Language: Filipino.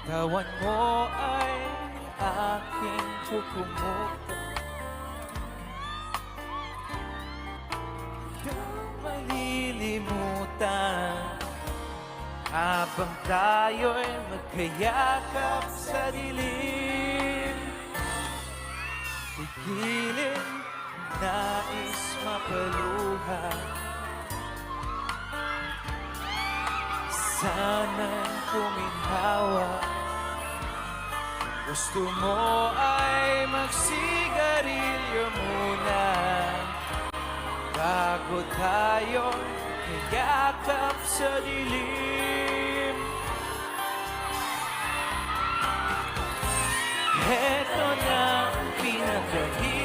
Tawan mo ay aking kukumutan. Malilimutan habang tayo'y magkayakap sa dilim. Pigilin, nais mapaluha. Sana'y kuminhawa. Gusto mo ay magsigarilyo muna bago tayo kayakap sa dilim. Heto na ang pinakahirap.